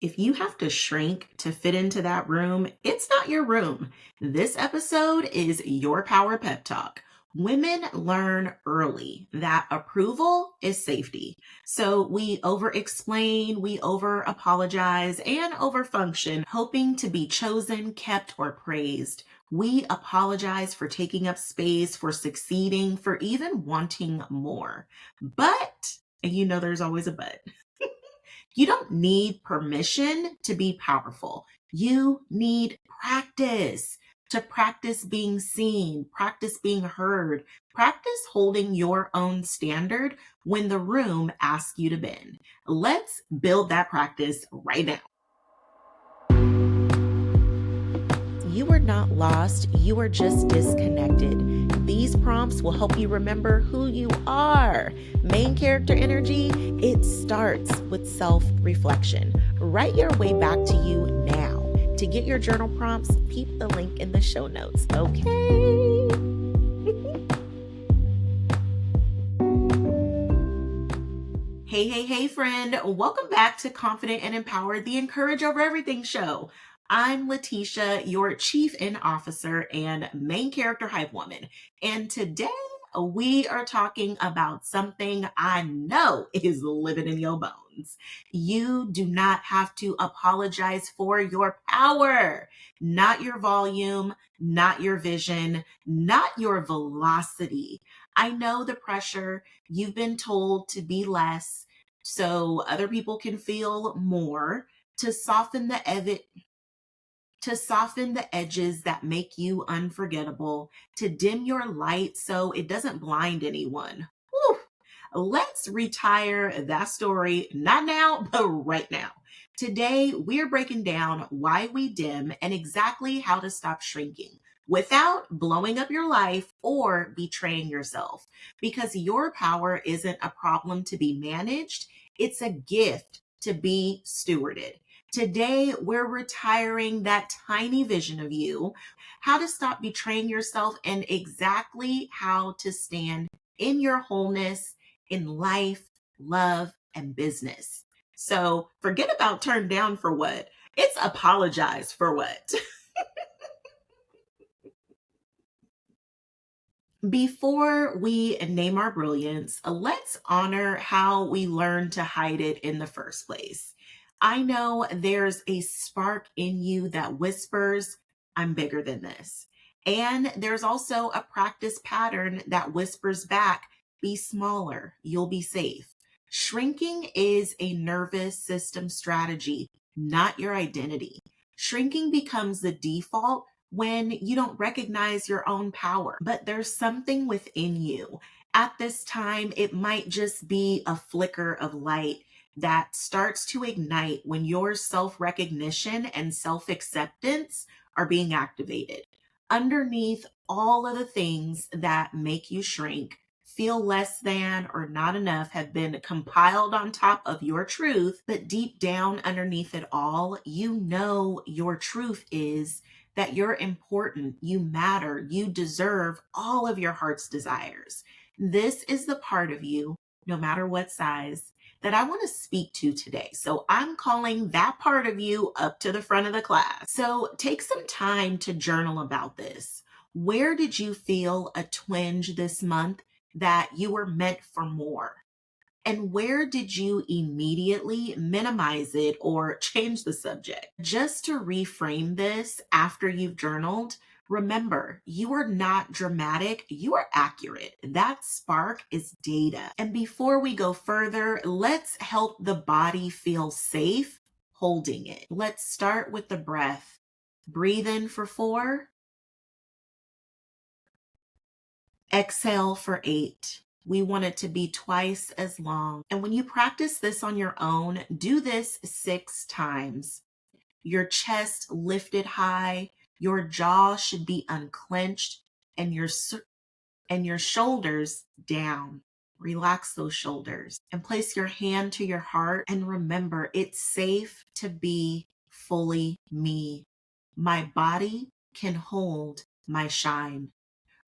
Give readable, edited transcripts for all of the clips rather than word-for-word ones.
If you have to shrink to fit into that room, it's not your room. This episode is your power pep talk. Women learn early that approval is safety. So we over explain, we over apologize, and over function, hoping to be chosen, kept, or praised. We apologize for taking up space, for succeeding, for even wanting more. But, and you know there's always a but. You don't need permission to be powerful. You need practice to practice being seen, practice being heard, practice holding your own standard when the room asks you to bend. Let's build that practice right now. You are not lost, you are just disconnected. These prompts will help you remember who you are. Main character energy, it starts with self-reflection. Write your way back to you now. To get your journal prompts, peep the link in the show notes, okay? Hey, friend. Welcome back to Confident and Empowered, the Encourage Over Everything show. I'm Letitia, your chief in officer and main character hype woman. And today we are talking about something I know is living in your bones. You do not have to apologize for your power, not your volume, not your vision, not your velocity. I know the pressure. You've been told to be less so other people can feel more, to soften the edges that make you unforgettable, to dim your light so it doesn't blind anyone. Whew. Let's retire that story, not now, but right now. Today, we're breaking down why we dim and exactly how to stop shrinking without blowing up your life or betraying yourself. Because your power isn't a problem to be managed, it's a gift to be stewarded. Today, we're retiring that tiny vision of you, how to stop betraying yourself, and exactly how to stand in your wholeness in life, love, and business. So forget about turn down for what. It's apologize for what. Before we name our brilliance, let's honor how we learned to hide it in the first place. I know there's a spark in you that whispers, I'm bigger than this. And there's also a practice pattern that whispers back, be smaller, you'll be safe. Shrinking is a nervous system strategy, not your identity. Shrinking becomes the default when you don't recognize your own power, but there's something within you. At this time, it might just be a flicker of light that starts to ignite when your self recognition and self acceptance are being activated. Underneath all of the things that make you shrink, feel less than, or not enough have been compiled on top of your truth, but deep down underneath it all, you know your truth is that you're important, you matter, you deserve all of your heart's desires. This is the part of you, no matter what size, that I want to speak to today. So I'm calling that part of you up to the front of the class. So take some time to journal about this. Where did you feel a twinge this month that you were meant for more? And where did you immediately minimize it or change the subject? Just to reframe this after you've journaled, remember, you are not dramatic, you are accurate. That spark is data. And before we go further, let's help the body feel safe holding it. Let's start with the breath. Breathe in for 4. Exhale for 8. We want it to be twice as long. And when you practice this on your own, do this 6 times. Your chest lifted high, your jaw should be unclenched, and your shoulders down. Relax those shoulders and place your hand to your heart and remember it's safe to be fully me. My body can hold my shine.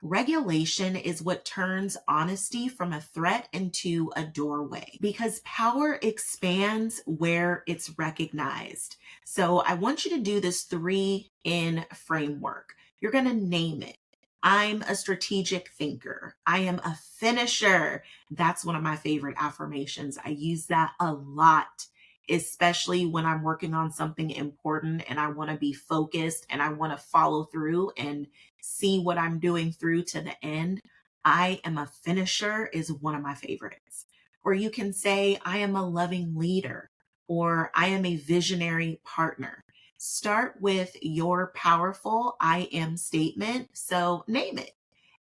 Regulation is what turns honesty from a threat into a doorway because power expands where it's recognized. So I want you to do this 3 in framework. You're going to name it. I'm a strategic thinker. I am a finisher. That's one of my favorite affirmations. I use that a lot, especially when I'm working on something important and I want to be focused and I want to follow through and see what I'm doing through to the end. I am a finisher is one of my favorites. Or you can say, I am a loving leader, or I am a visionary partner. Start with your powerful I am statement. So name it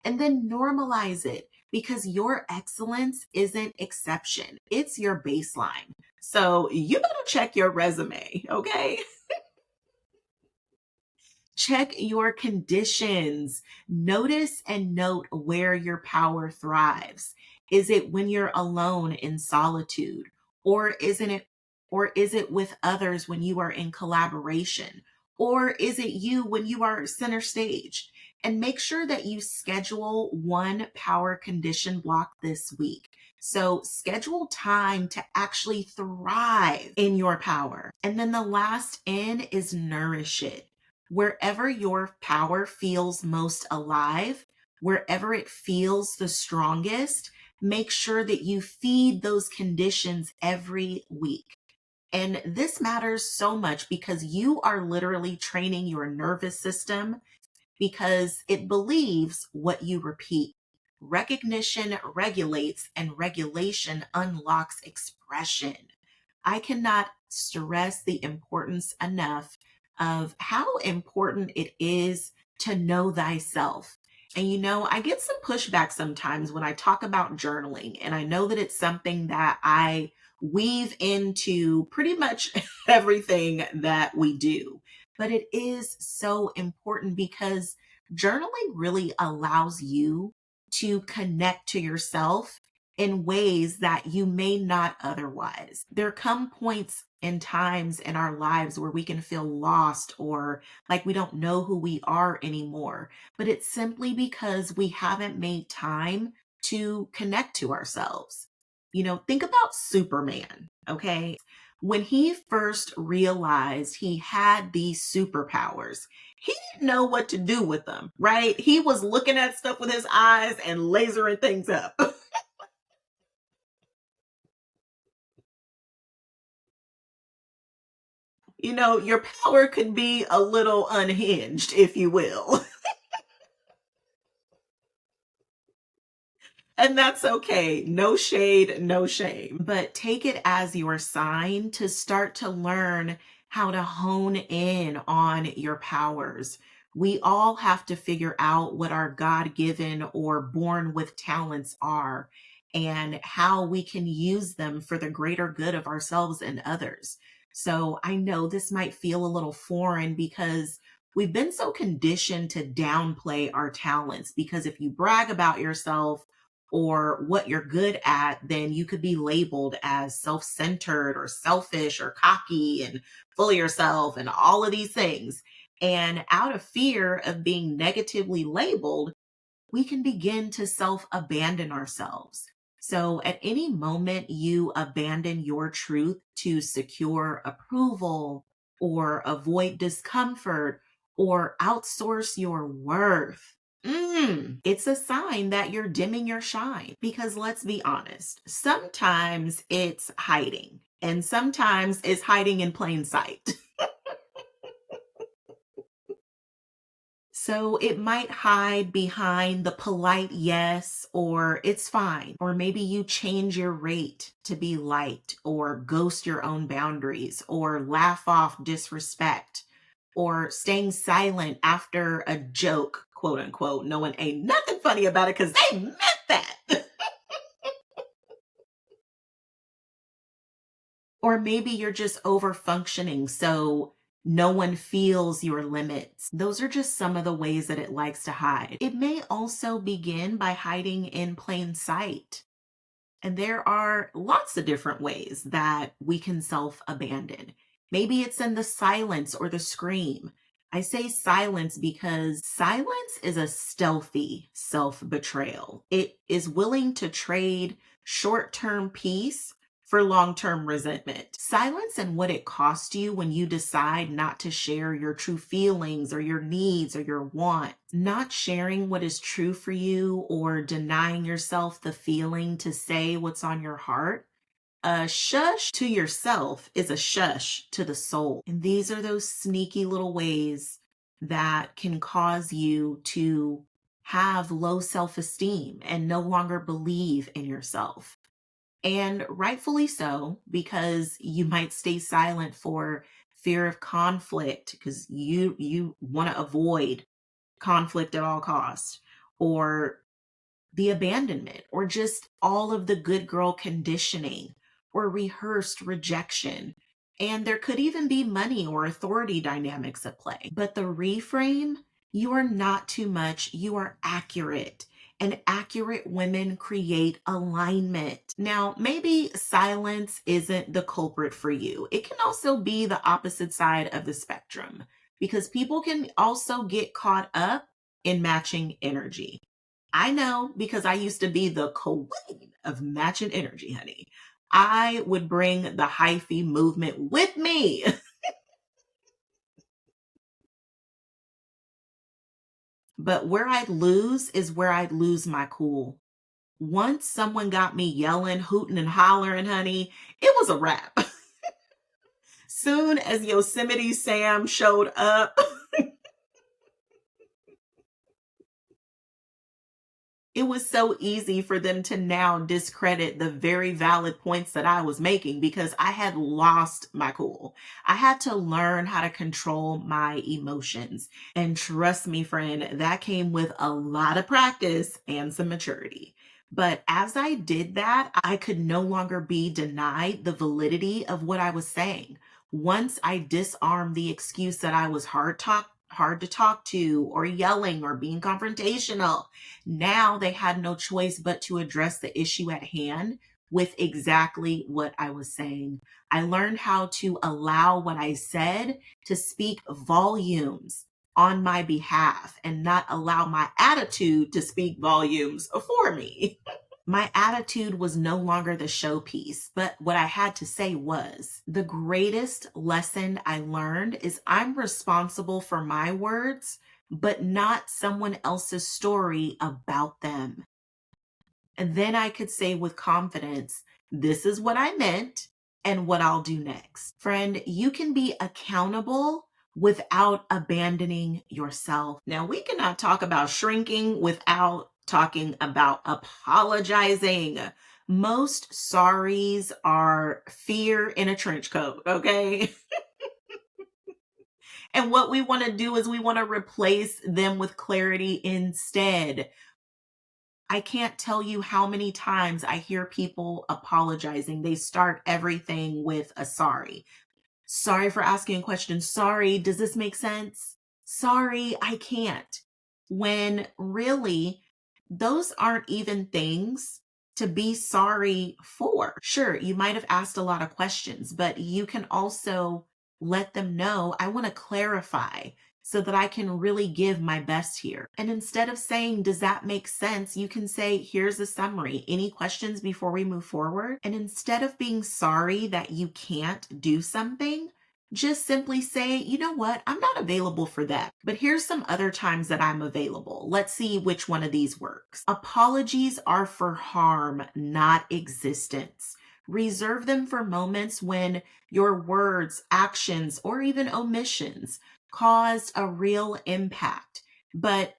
and then normalize it because your excellence isn't exception, it's your baseline. So you better check your resume, okay? Check your conditions. Notice and note where your power thrives. Is it when you're alone in solitude? Or isn't it or is it with others when you are in collaboration? Or is it you when you are center stage? And make sure that you schedule one power condition block this week. So schedule time to actually thrive in your power. And then the last N is nourish it. Wherever your power feels most alive, wherever it feels the strongest, make sure that you feed those conditions every week. And this matters so much because you are literally training your nervous system because it believes what you repeat. Recognition regulates, and regulation unlocks expression. I cannot stress the importance enough of how important it is to know thyself. And I get some pushback sometimes when I talk about journaling, and I know that it's something that I weave into pretty much everything that we do. But it is so important because journaling really allows you to connect to yourself in ways that you may not otherwise. There come points and times in our lives where we can feel lost or like we don't know who we are anymore, but it's simply because we haven't made time to connect to ourselves. Think about Superman, okay? When he first realized he had these superpowers, he didn't know what to do with them, right? He was looking at stuff with his eyes and lasering things up. Your power could be a little unhinged, if you will. And that's okay. No shade, no shame. But take it as your sign to start to learn how to hone in on your powers. We all have to figure out what our God given or born with talents are and how we can use them for the greater good of ourselves and others. So I know this might feel a little foreign because we've been so conditioned to downplay our talents because if you brag about yourself, or what you're good at, then you could be labeled as self centered or selfish or cocky and full of yourself and all of these things. And out of fear of being negatively labeled, we can begin to self abandon ourselves. So at any moment you abandon your truth to secure approval or avoid discomfort or outsource your worth, it's a sign that you're dimming your shine. Because let's be honest, sometimes it's hiding and sometimes it's hiding in plain sight. So it might hide behind the polite yes, or it's fine. Or maybe you change your rate to be liked, or ghost your own boundaries, or laugh off disrespect, or staying silent after a joke, quote unquote, knowing ain't nothing funny about it because they meant that. Or maybe you're just over functioning. So no one feels your limits. Those are just some of the ways that it likes to hide. It may also begin by hiding in plain sight. And there are lots of different ways that we can self abandon. Maybe it's in the silence or the scream. I say silence because silence is a stealthy self betrayal. It is willing to trade short term peace for long term resentment. Silence and what it costs you when you decide not to share your true feelings or your needs or your wants. Not sharing what is true for you or denying yourself the feeling to say what's on your heart. A shush to yourself is a shush to the soul. And these are those sneaky little ways that can cause you to have low self esteem and no longer believe in yourself. And rightfully so, because you might stay silent for fear of conflict because you want to avoid conflict at all costs, or the abandonment, or just all of the good girl conditioning or rehearsed rejection. And there could even be money or authority dynamics at play. But the reframe, you are not too much, you are accurate. And accurate women create alignment. Now, maybe silence isn't the culprit for you. It can also be the opposite side of the spectrum because people can also get caught up in matching energy. I know because I used to be the queen of matching energy, honey. I would bring the hyphy movement with me. But where I'd lose is where I'd lose my cool. Once someone got me yelling, hooting, and hollering, honey, it was a wrap. Soon as Yosemite Sam showed up, it was so easy for them to now discredit the very valid points that I was making because I had lost my cool. I had to learn how to control my emotions. And trust me, friend, that came with a lot of practice and some maturity. But as I did that, I could no longer be denied the validity of what I was saying. Once I disarmed the excuse that I was hard to talk to, or yelling, or being confrontational, now they had no choice but to address the issue at hand with exactly what I was saying. I learned how to allow what I said to speak volumes on my behalf and not allow my attitude to speak volumes for me. My attitude was no longer the showpiece, but what I had to say was the greatest lesson I learned is I'm responsible for my words, but not someone else's story about them. And then I could say with confidence, this is what I meant and what I'll do next. Friend, you can be accountable without abandoning yourself. Now, we cannot talk about shrinking without talking about apologizing. Most sorries are fear in a trench coat, okay? And what we want to do is we want to replace them with clarity instead. I can't tell you how many times I hear people apologizing. They start everything with a sorry. Sorry for asking a question. Sorry, does this make sense? Sorry, I can't. When really, those aren't even things to be sorry for. Sure, you might have asked a lot of questions, but you can also let them know, I want to clarify so that I can really give my best here. And instead of saying, does that make sense? You can say, here's a summary. Any questions before we move forward? And instead of being sorry that you can't do something, just simply say, you know what? I'm not available for that, but here's some other times that I'm available. Let's see which one of these works. Apologies are for harm, not existence. Reserve them for moments when your words, actions, or even omissions caused a real impact. But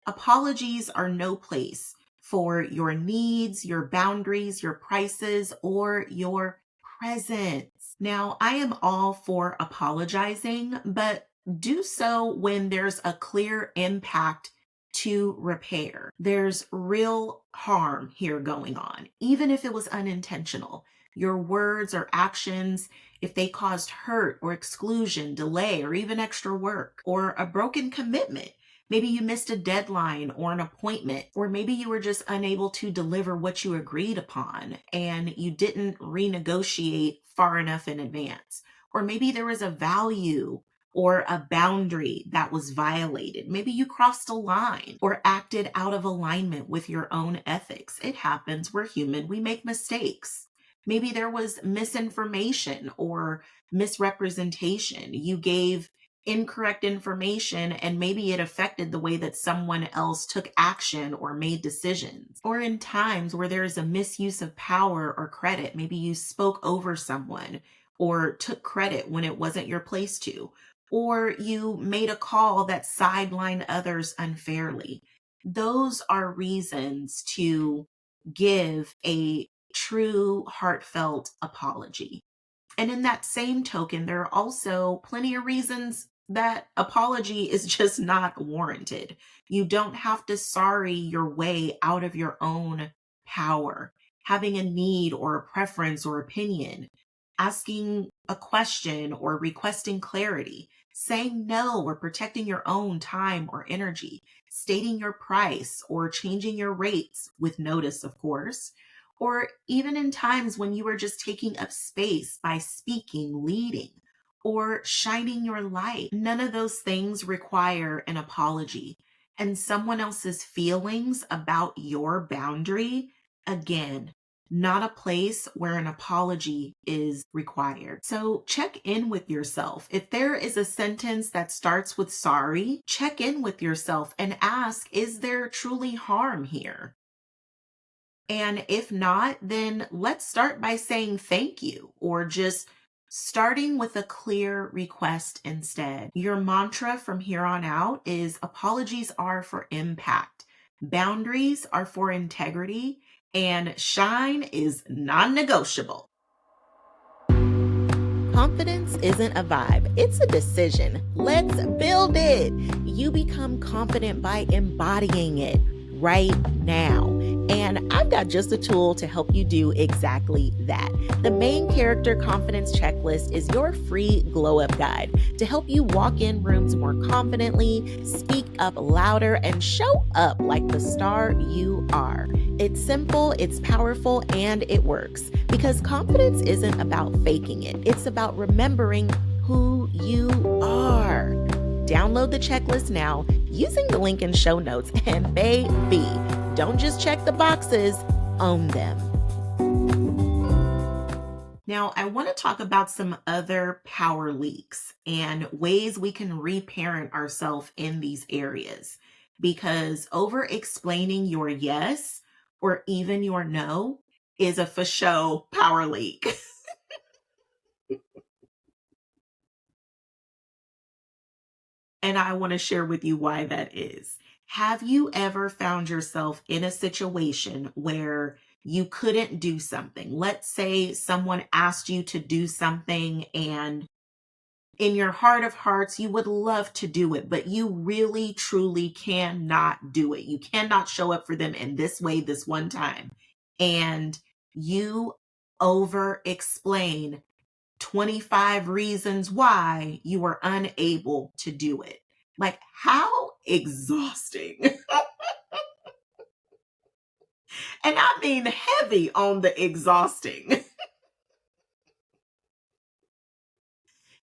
apologies are no place for your needs, your boundaries, your prices, or your presence. Now, I am all for apologizing, but do so when there's a clear impact to repair. There's real harm here going on, even if it was unintentional. Your words or actions, if they caused hurt or exclusion, delay, or even extra work, or a broken commitment. Maybe you missed a deadline or an appointment, or maybe you were just unable to deliver what you agreed upon and you didn't renegotiate far enough in advance. Or maybe there was a value or a boundary that was violated. Maybe you crossed a line or acted out of alignment with your own ethics. It happens. We're human. We make mistakes. Maybe there was misinformation or misrepresentation. You gave incorrect information and maybe it affected the way that someone else took action or made decisions. Or in times where there is a misuse of power or credit, maybe you spoke over someone or took credit when it wasn't your place to, or you made a call that sidelined others unfairly. Those are reasons to give a true heartfelt apology. And in that same token, there are also plenty of reasons that apology is just not warranted. You don't have to sorry your way out of your own power. Having a need or a preference or opinion, asking a question or requesting clarity, saying no or protecting your own time or energy, stating your price or changing your rates with notice, of course, or even in times when you are just taking up space by speaking, leading, or shining your light. None of those things require an apology. And someone else's feelings about your boundary, again, not a place where an apology is required. So check in with yourself. If there is a sentence that starts with sorry, check in with yourself and ask, is there truly harm here? And if not, then let's start by saying thank you or just starting with a clear request instead. Your mantra from here on out is apologies are for impact, boundaries are for integrity, and shine is non negotiable. Confidence isn't a vibe, it's a decision. Let's build it. You become confident by embodying it right now. And I've got just a tool to help you do exactly that. The Main Character Confidence Checklist is your free glow up guide to help you walk in rooms more confidently, speak up louder, and show up like the star you are. It's simple, it's powerful, and it works because confidence isn't about faking it. It's about remembering who you are. Download the checklist now using the link in show notes, and baby, don't just check the boxes, own them. Now, I want to talk about some other power leaks and ways we can reparent ourselves in these areas, because over explaining your yes or even your no is a for show power leak. And I want to share with you why that is. Have you ever found yourself in a situation where you couldn't do something? Let's say someone asked you to do something and in your heart of hearts, you would love to do it, but you really, truly cannot do it. You cannot show up for them in this way, this one time. And you over explain 25 reasons why you were unable to do it. Like, how exhausting. And I mean heavy on the exhausting.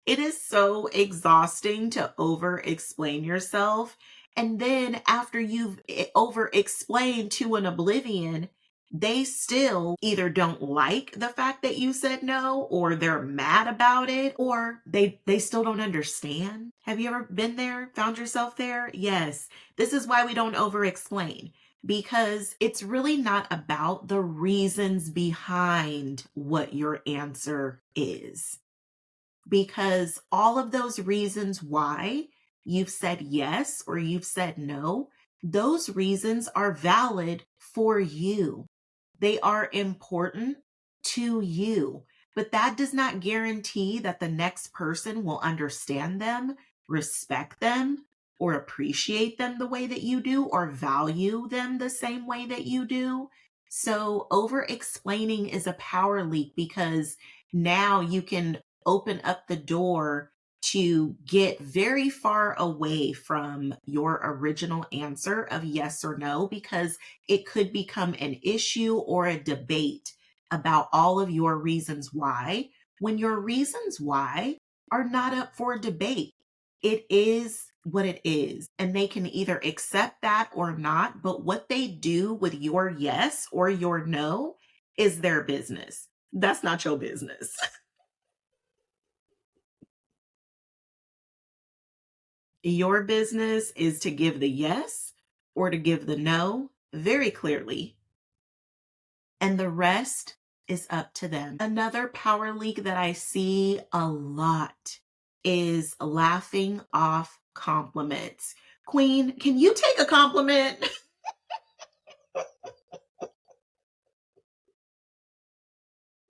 It is so exhausting to over explain yourself. And then after you've over explained to an oblivion, they still either don't like the fact that you said no, or they're mad about it, or they still don't understand. Have you ever been there, found yourself there? Yes. This is why we don't over explain, because it's really not about the reasons behind what your answer is, because all of those reasons why you've said yes or you've said no, those reasons are valid for you. They are important to you, but that does not guarantee that the next person will understand them, respect them, or appreciate them the way that you do, or value them the same way that you do. So over explaining is a power leak, because now you can open up the door to get very far away from your original answer of yes or no, because it could become an issue or a debate about all of your reasons why, when your reasons why are not up for debate. It is what it is. And they can either accept that or not. But what they do with your yes or your no is their business. That's not your business. Your business is to give the yes or to give the no very clearly, and the rest is up to them. Another power leak that I see a lot is laughing off compliments. Queen, can you take a compliment?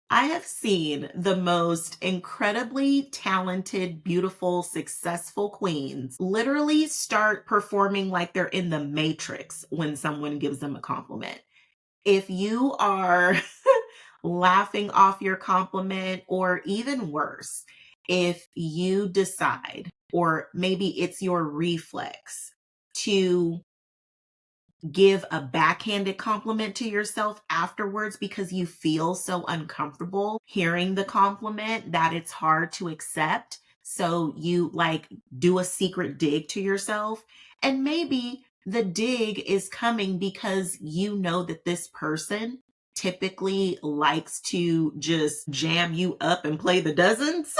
I have seen the most incredibly talented, beautiful, successful queens literally start performing like they're in the Matrix when someone gives them a compliment. If you are laughing off your compliment, or even worse, if you decide, or maybe it's your reflex, to give a backhanded compliment to yourself afterwards because you feel so uncomfortable hearing the compliment that it's hard to accept. So you like do a secret dig to yourself. And maybe the dig is coming because you know that this person typically likes to just jam you up and play the dozens.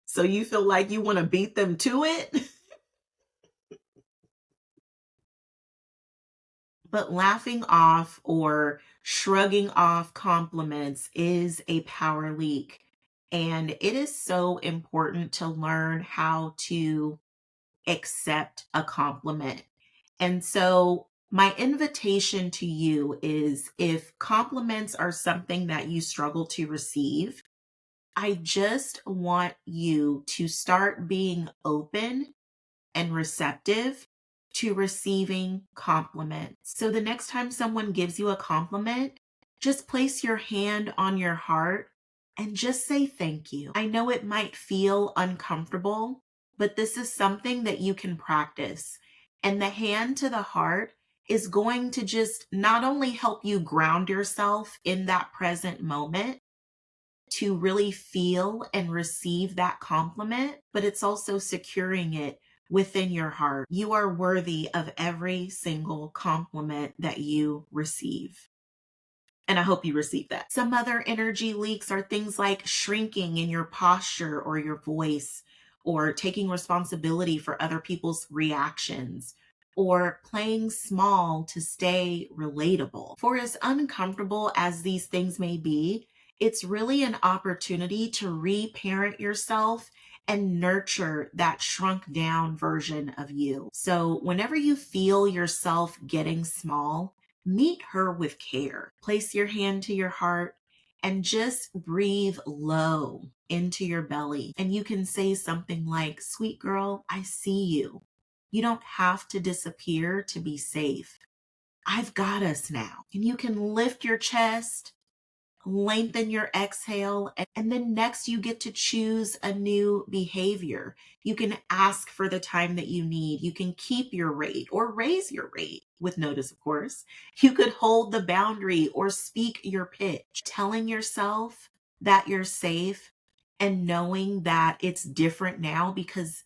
So you feel like you want to beat them to it. But laughing off or shrugging off compliments is a power leak. And it is so important to learn how to accept a compliment. And so, my invitation to you is, if compliments are something that you struggle to receive, I just want you to start being open and receptive to receiving compliments. So the next time someone gives you a compliment, just place your hand on your heart and just say thank you. I know it might feel uncomfortable, but this is something that you can practice. And the hand to the heart is going to just not only help you ground yourself in that present moment, to really feel and receive that compliment, but it's also securing it within your heart. You are worthy of every single compliment that you receive. And I hope you receive that. Some other energy leaks are things like shrinking in your posture or your voice, or taking responsibility for other people's reactions, or playing small to stay relatable. For as uncomfortable as these things may be, it's really an opportunity to reparent yourself and nurture that shrunk down version of you. So, whenever you feel yourself getting small, meet her with care. Place your hand to your heart and just breathe low into your belly. And you can say something like, "Sweet girl, I see you. You don't have to disappear to be safe. I've got us now." And you can lift your chest, lengthen your exhale, and then next you get to choose a new behavior. You can ask for the time that you need. You can keep your rate or raise your rate with notice, of course. You could hold the boundary or speak your pitch, telling yourself that you're safe and knowing that it's different now because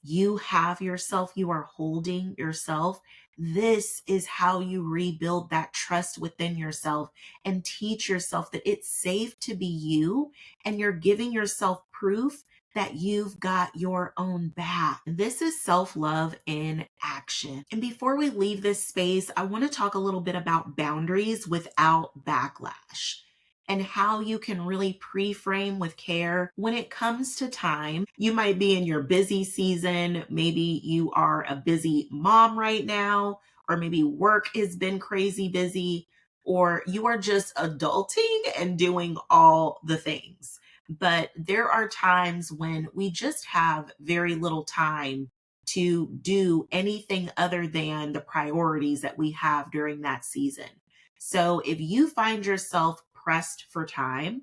you have yourself, you are holding yourself. This is how you rebuild that trust within yourself and teach yourself that it's safe to be you, and you're giving yourself proof that you've got your own back. This is self-love in action. And before we leave this space, I want to talk a little bit about boundaries without backlash, and how you can really pre-frame with care when it comes to time. You might be in your busy season. Maybe you are a busy mom right now, or maybe work has been crazy busy, or you are just adulting and doing all the things. But there are times when we just have very little time to do anything other than the priorities that we have during that season. So if you find yourself pressed for time,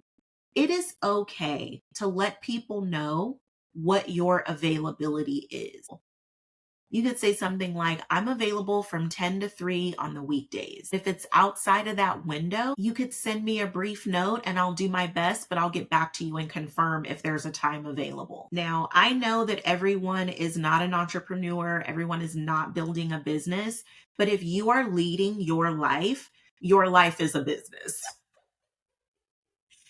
it is okay to let people know what your availability is. You could say something like, I'm available from 10 to 3 on the weekdays. If it's outside of that window, you could send me a brief note and I'll do my best, but I'll get back to you and confirm if there's a time available. Now, I know that everyone is not an entrepreneur, everyone is not building a business, but if you are leading your life is a business.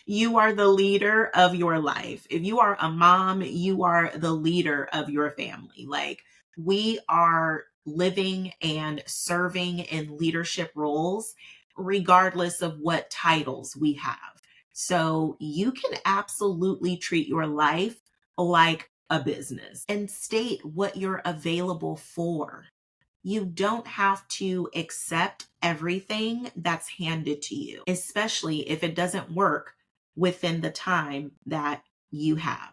You are the leader of your life. If you are a mom, you are the leader of your family. Like, we are living and serving in leadership roles, regardless of what titles we have. So you can absolutely treat your life like a business and state what you're available for. You don't have to accept everything that's handed to you, especially if it doesn't work within the time that you have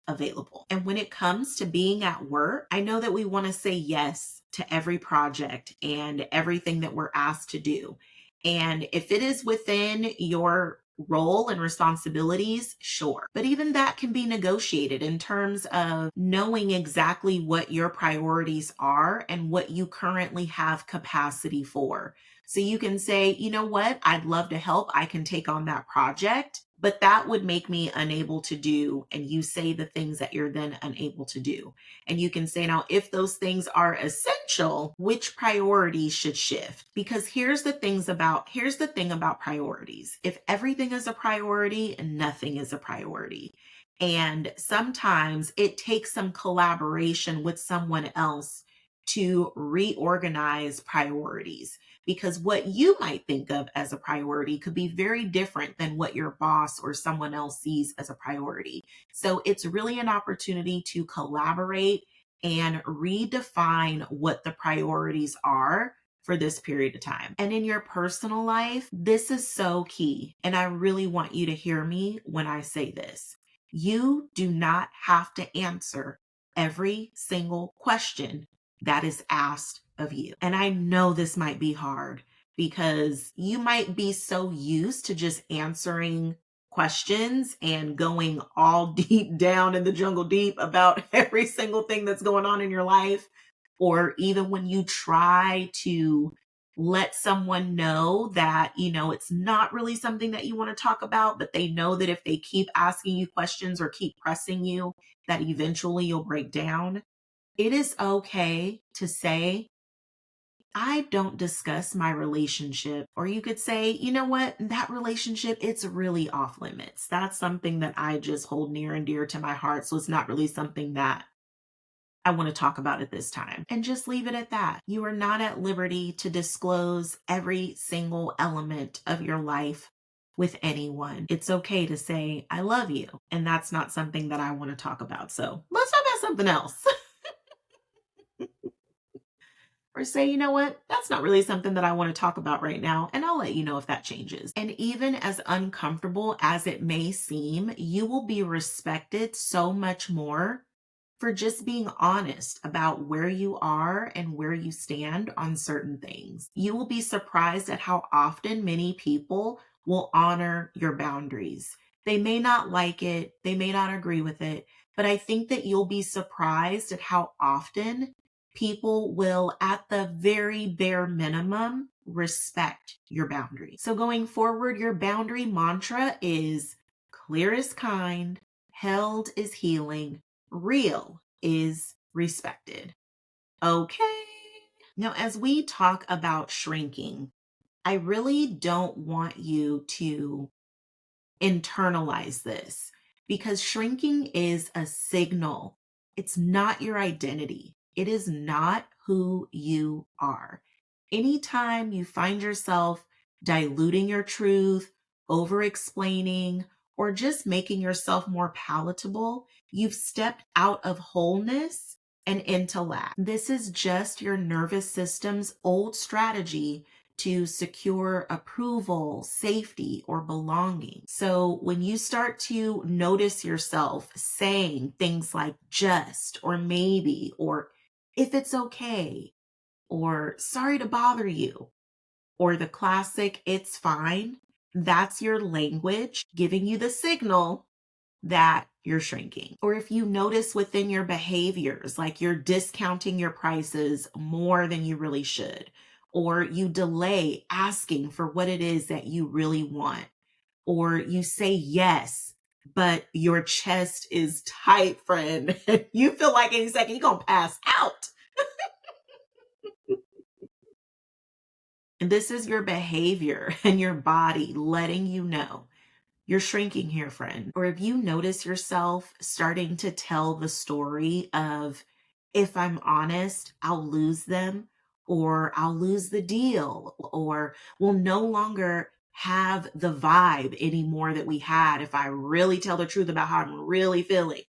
available. And when it comes to being at work, I know that we want to say yes to every project and everything that we're asked to do. And if it is within your role and responsibilities, sure. But even that can be negotiated in terms of knowing exactly what your priorities are and what you currently have capacity for. So you can say, you know what, I'd love to help. I can take on that project, but that would make me unable to do. And you say the things that you're then unable to do. And you can say, now, if those things are essential, which priorities should shift? Because here's the thing about priorities. If everything is a priority, nothing is a priority. And sometimes it takes some collaboration with someone else to reorganize priorities, because what you might think of as a priority could be very different than what your boss or someone else sees as a priority. So it's really an opportunity to collaborate and redefine what the priorities are for this period of time. And in your personal life, this is so key. And I really want you to hear me when I say this. You do not have to answer every single question that is asked of you. And I know this might be hard because you might be so used to just answering questions and going all deep down in the jungle deep about every single thing that's going on in your life. Or even when you try to let someone know that, it's not really something that you want to talk about, but they know that if they keep asking you questions or keep pressing you, that eventually you'll break down. It is okay to say, I don't discuss my relationship. Or you could say, you know what, that relationship, it's really off limits. That's something that I just hold near and dear to my heart. So it's not really something that I want to talk about at this time. And just leave it at that. You are not at liberty to disclose every single element of your life with anyone. It's okay to say, I love you. And that's not something that I want to talk about. So let's talk about something else. Or say, you know what, that's not really something that I want to talk about right now, and I'll let you know if that changes. And even as uncomfortable as it may seem, you will be respected so much more for just being honest about where you are and where you stand on certain things. You will be surprised at how often many people will honor your boundaries. They may not like it, they may not agree with it, but I think that you'll be surprised at how often people will, at the very bare minimum, respect your boundaries. So going forward, your boundary mantra is clear is kind, held is healing, real is respected. Okay. Now, as we talk about shrinking, I really don't want you to internalize this, because shrinking is a signal. It's not your identity. It is not who you are. Anytime you find yourself diluting your truth, over explaining, or just making yourself more palatable, you've stepped out of wholeness and into lack. This is just your nervous system's old strategy to secure approval, safety, or belonging. So when you start to notice yourself saying things like just, or maybe, or if it's okay, or sorry to bother you, or the classic it's fine, that's your language giving you the signal that you're shrinking. Or if you notice within your behaviors, like you're discounting your prices more than you really should, or you delay asking for what it is that you really want, or you say yes, but your chest is tight, friend. You feel like any second you're going to pass out. And this is your behavior and your body letting you know you're shrinking here, friend. Or if you notice yourself starting to tell the story of, if I'm honest, I'll lose them, or I'll lose the deal, or we'll no longer have the vibe anymore that we had if I really tell the truth about how I'm really feeling.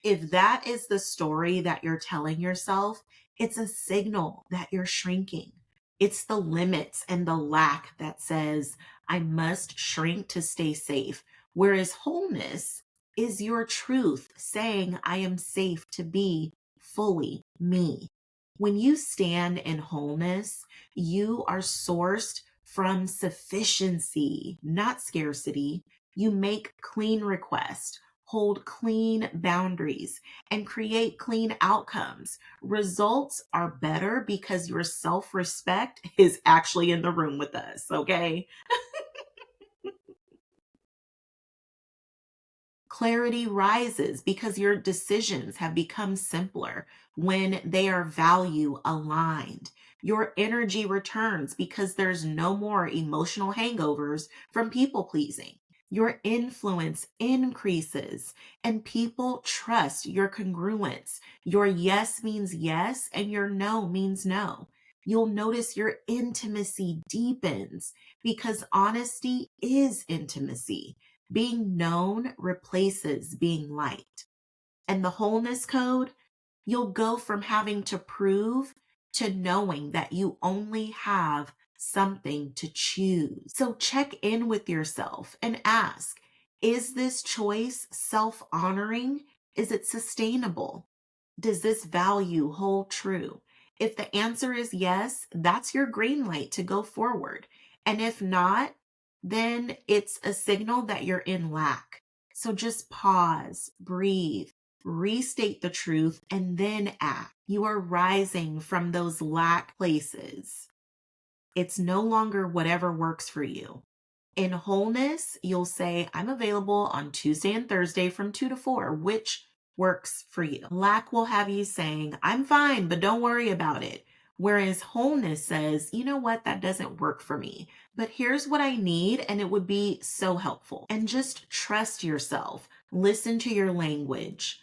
If that is the story that you're telling yourself, it's a signal that you're shrinking. It's the limits and the lack that says, I must shrink to stay safe. Whereas wholeness is your truth saying, I am safe to be fully me. When you stand in wholeness, you are sourced from sufficiency, not scarcity. You make clean requests, hold clean boundaries, and create clean outcomes. Results are better because your self respect is actually in the room with us, okay? Clarity rises because your decisions have become simpler when they are value aligned. Your energy returns because there's no more emotional hangovers from people pleasing. Your influence increases and people trust your congruence. Your yes means yes and your no means no. You'll notice your intimacy deepens because honesty is intimacy. Being known replaces being liked. And the wholeness code, you'll go from having to prove to knowing that you only have something to choose. So check in with yourself and ask, is this choice self honoring? Is it sustainable? Does this value hold true? If the answer is yes, that's your green light to go forward. And if not, then it's a signal that you're in lack. So just pause, breathe, restate the truth, and then act. You are rising from those lack places. It's no longer whatever works for you. In wholeness, you'll say, I'm available on Tuesday and Thursday from 2 to 4, which works for you. Lack will have you saying, I'm fine, but don't worry about it. Whereas wholeness says, you know what, that doesn't work for me, but here's what I need, and it would be so helpful. And just trust yourself, listen to your language,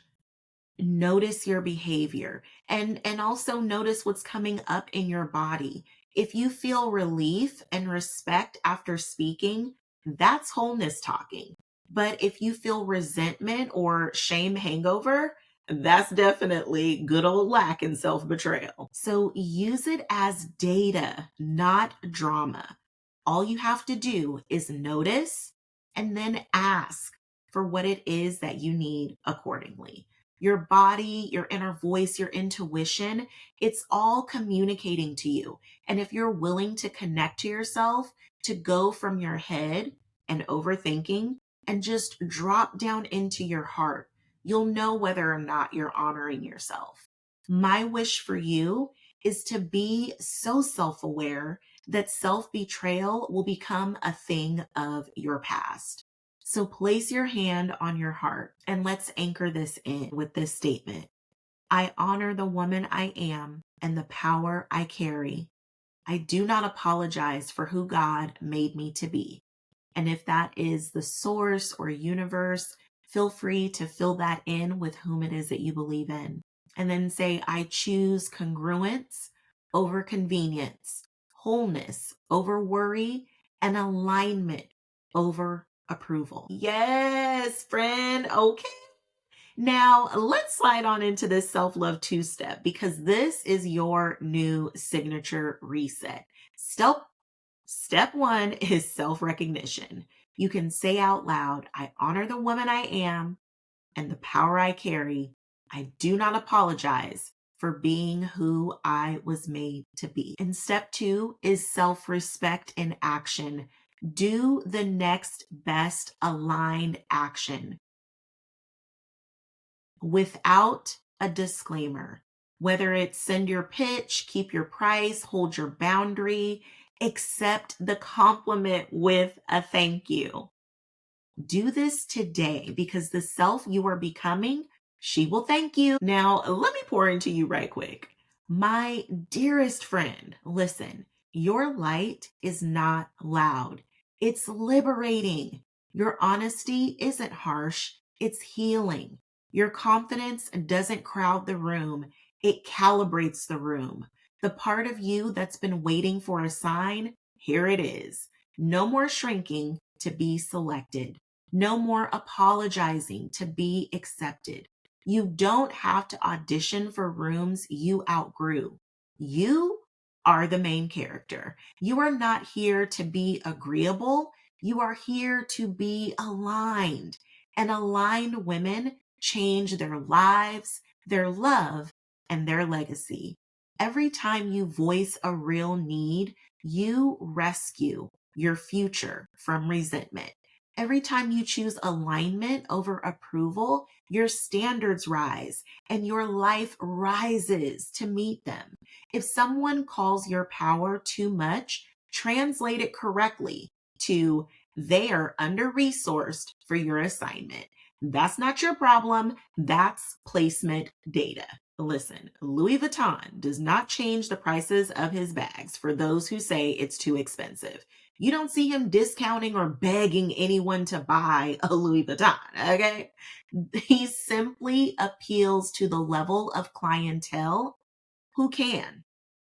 notice your behavior, and also notice what's coming up in your body. If you feel relief and respect after speaking, that's wholeness talking. But if you feel resentment or shame hangover, that's definitely good old lack and self-betrayal. So use it as data, not drama. All you have to do is notice and then ask for what it is that you need accordingly. Your body, your inner voice, your intuition, it's all communicating to you. And if you're willing to connect to yourself, to go from your head and overthinking and just drop down into your heart, you'll know whether or not you're honoring yourself. My wish for you is to be so self aware that self betrayal will become a thing of your past. So place your hand on your heart and let's anchor this in with this statement. I honor the woman I am and the power I carry. I do not apologize for who God made me to be. And if that is the source or universe, feel free to fill that in with whom it is that you believe in. And then say, I choose congruence over convenience, wholeness over worry, and alignment over approval. Yes, friend. Okay. Now, let's slide on into this self-love two-step because this is your new signature reset. Step one is self-recognition. You can say out loud, I honor the woman I am and the power I carry. I do not apologize for being who I was made to be. And step two is self-respect in action. Do the next best aligned action. without a disclaimer. Whether it's send your pitch, keep your price, hold your boundary, accept the compliment with a thank you. Do this today because the self you are becoming, she will thank you. Now, let me pour into you right quick. My dearest friend, listen, your light is not loud. It's liberating. Your honesty isn't harsh. It's healing. Your confidence doesn't crowd the room. It calibrates the room. The part of you that's been waiting for a sign, here it is. No more shrinking to be selected. No more apologizing to be accepted. You don't have to audition for rooms you outgrew. You are the main character. You are not here to be agreeable. You are here to be aligned. And aligned women change their lives, their love, and their legacy. Every time you voice a real need, you rescue your future from resentment. Every time you choose alignment over approval, your standards rise and your life rises to meet them. If someone calls your power too much, translate it correctly to they are under-resourced for your assignment. That's not your problem. That's placement data. Listen, Louis Vuitton does not change the prices of his bags for those who say it's too expensive. You don't see him discounting or begging anyone to buy a Louis Vuitton, okay? He simply appeals to the level of clientele who can.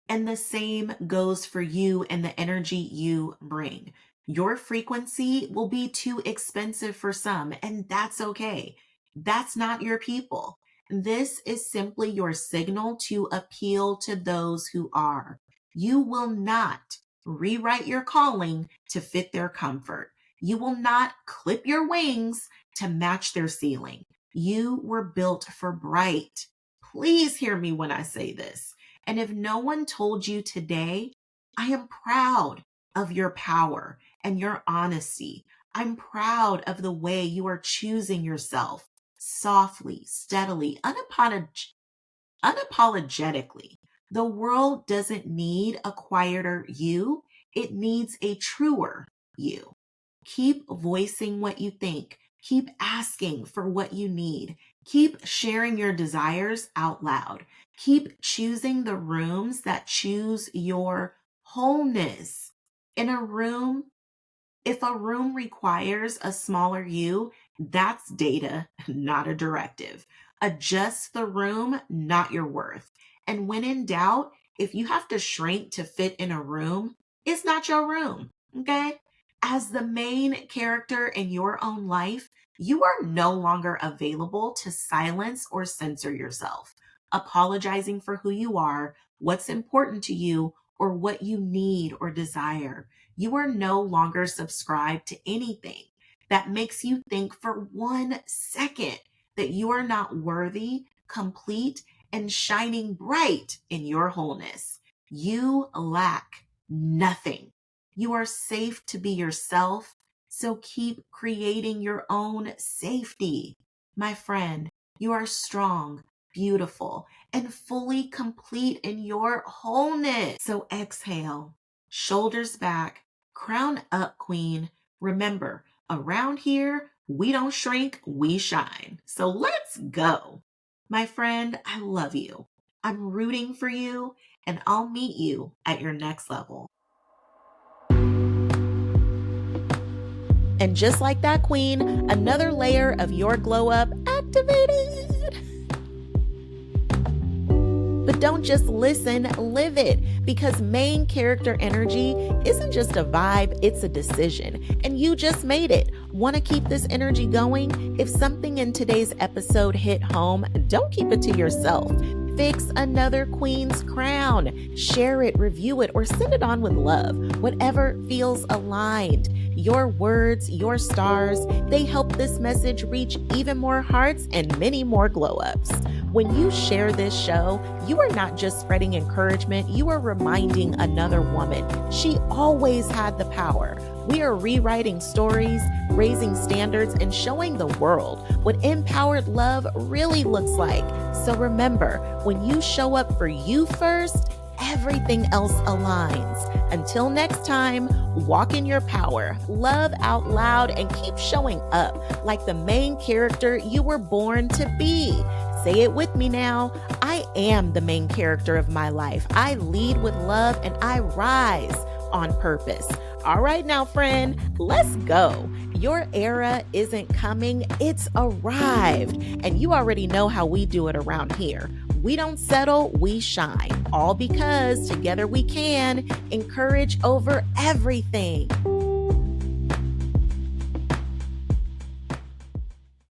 And the same goes for you and the energy you bring. Your frequency will be too expensive for some, and that's okay. That's not your people. This is simply your signal to appeal to those who are. You will not rewrite your calling to fit their comfort. You will not clip your wings to match their ceiling. You were built for bright. Please hear me when I say this. And if no one told you today, I am proud of your power and your honesty. I'm proud of the way you are choosing yourself softly, steadily, unapologetically. The world doesn't need a quieter you. It needs a truer you. Keep voicing what you think. Keep asking for what you need. Keep sharing your desires out loud. Keep choosing the rooms that choose your wholeness. If a room requires a smaller you, that's data, not a directive. Adjust the room, not your worth. And when in doubt, if you have to shrink to fit in a room, it's not your room, okay? As the main character in your own life, you are no longer available to silence or censor yourself, apologizing for who you are, what's important to you, or what you need or desire. You are no longer subscribed to anything that makes you think for 1 second that you are not worthy, complete, and shining bright in your wholeness. You lack nothing. You are safe to be yourself, so keep creating your own safety. My friend, you are strong, beautiful, and fully complete in your wholeness. So exhale, shoulders back, crown up, queen. Remember, around here, we don't shrink, we shine. So let's go. My friend, I love you. I'm rooting for you, and I'll meet you at your next level. And just like that, queen, another layer of your glow up activated. But don't just listen, live it, because main character energy isn't just a vibe, it's a decision. And you just made it. Want to keep this energy going? If something in today's episode hit home, don't keep it to yourself. Fix another queen's crown. Share it, review it, or send it on with love. Whatever feels aligned. Your words, your stars, they help this message reach even more hearts and many more glow-ups. When you share this show, you are not just spreading encouragement, you are reminding another woman she always had the power. We are rewriting stories, raising standards, and showing the world what empowered love really looks like. So remember, when you show up for you first, everything else aligns. Until next time, walk in your power, love out loud, and keep showing up like the main character you were born to be. Say it with me now. I am the main character of my life. I lead with love and I rise on purpose. All right now, friend, let's go. Your era isn't coming, it's arrived. And you already know how we do it around here. We don't settle, we shine. All because together we can encourage over everything.